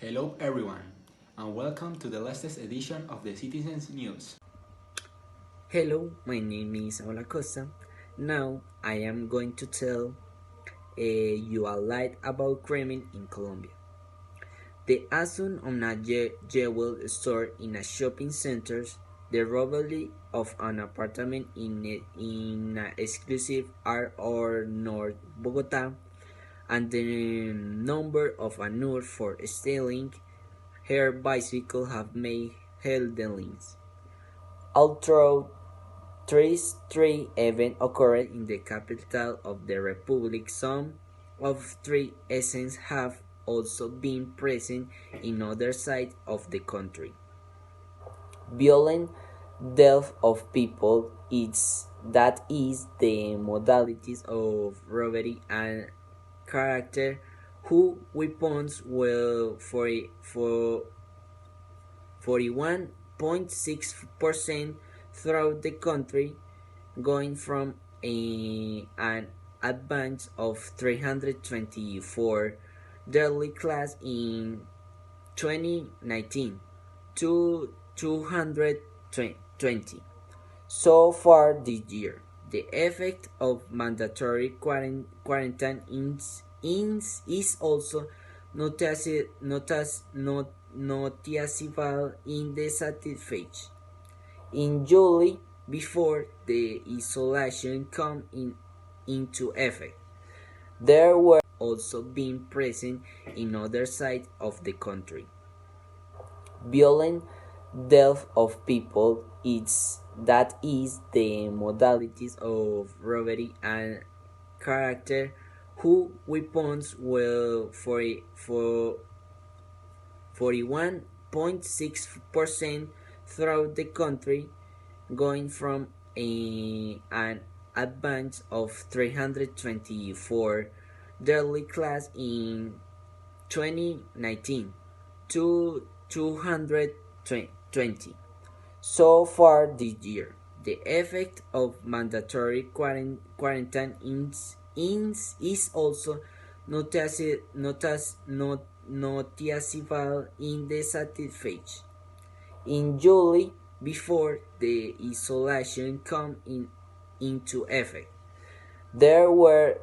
Hello everyone, and welcome to the latest edition of the Citizens News. Hello, my name is Paula Costa. Now I am going to tell you a lot about crime in Colombia. The assault on a jewel store in a shopping center, the robbery of an apartment in an exclusive art or North Bogota, and the number of a nurse for stealing her bicycle have made headlines. Although three events occurred in the capital of the republic. Some of three events have also been present in other sides of the country. Violent death of people is the modalities of robbery and character who weapons will for 41.6% throughout the country, going from an advance of 324 daily class in 2019 to 220 so far this year. The effect of mandatory quarantine is also noticeable in the satisfaction. In July, before the isolation into effect, there were also being present in other sides of the country. Violent death of people is the modalities of robbery and character who weapons will for 41.6% throughout the country, going from an advance of 324 daily class in 2019 to 220 so far this year. The effect of mandatory quarantine is also noticeable in the satisfaction. In July, before the isolation into effect, there were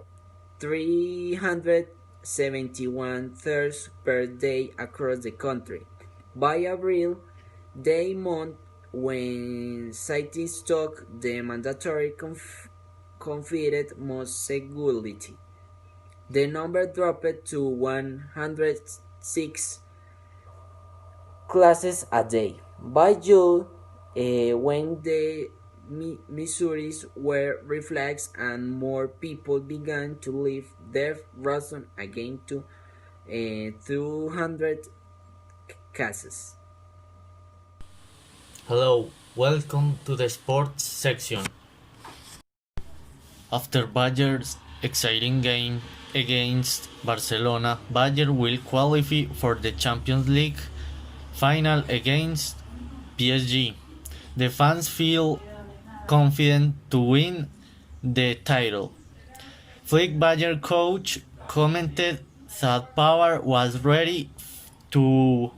371 deaths per day across the country. By April, the month when cities took the mandatory confined most security, the number dropped to 106 classes a day. By June, when the Missouris were reflects and more people began to leave, death rose again to 200 cases. Hello, welcome to the sports section. After Bayern's exciting game against Barcelona, Bayern will qualify for the Champions League final against PSG. The fans feel confident to win the title. Flick Bayern coach commented that Power was ready to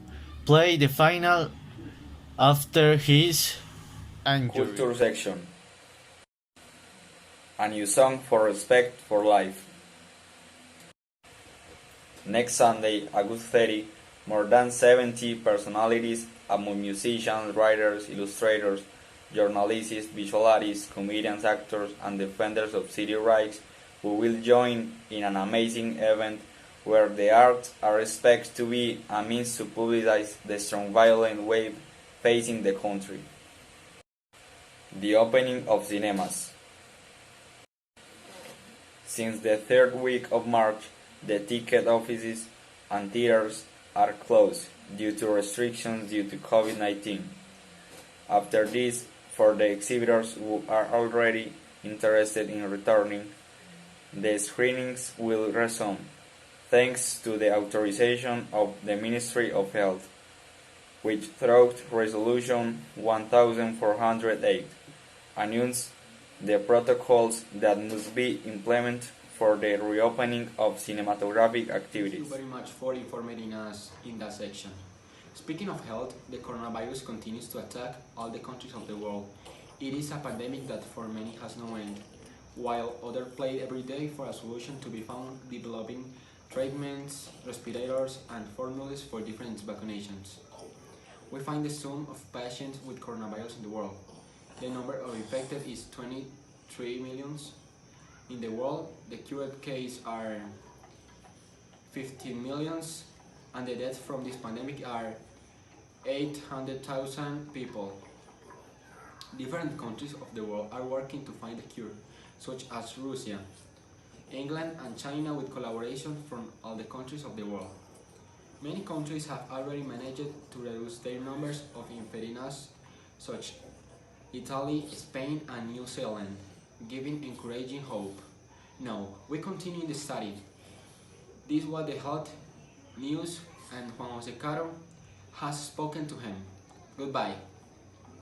play the final after his injury. Culture section. A new song for respect for life. Next Sunday, August 30, more than 70 personalities among musicians, writers, illustrators, journalists, visual artists, comedians, actors, and defenders of city rights who will join in an amazing event where the arts are expected to be a means to publicize the strong violent wave facing the country. The opening of cinemas. Since the third week of March, the ticket offices and theaters are closed due to restrictions due to COVID-19. After this, for the exhibitors who are already interested in returning, the screenings will resume, thanks to the authorization of the Ministry of Health, which through Resolution 1408 announced the protocols that must be implemented for the reopening of cinematographic Thank activities. you very much for informing us in that section. Speaking of health, the coronavirus continues to attack all the countries of the world. It is a pandemic that for many has no end. While others play every day for a solution to be found, developing treatments, respirators, and formulas for different vaccinations. We find the sum of patients with coronavirus in the world. The number of infected is 23 millions. In the world, the cured cases are 15 millions, and the deaths from this pandemic are 800,000 people. Different countries of the world are working to find a cure, such as Russia, England, and China with collaboration from all the countries of the world. Many countries have already managed to reduce their numbers of infected, such Italy, Spain, and New Zealand, giving encouraging hope. Now, we continue the study. This was the health news, and Juan Jose Caro has spoken to him. Goodbye.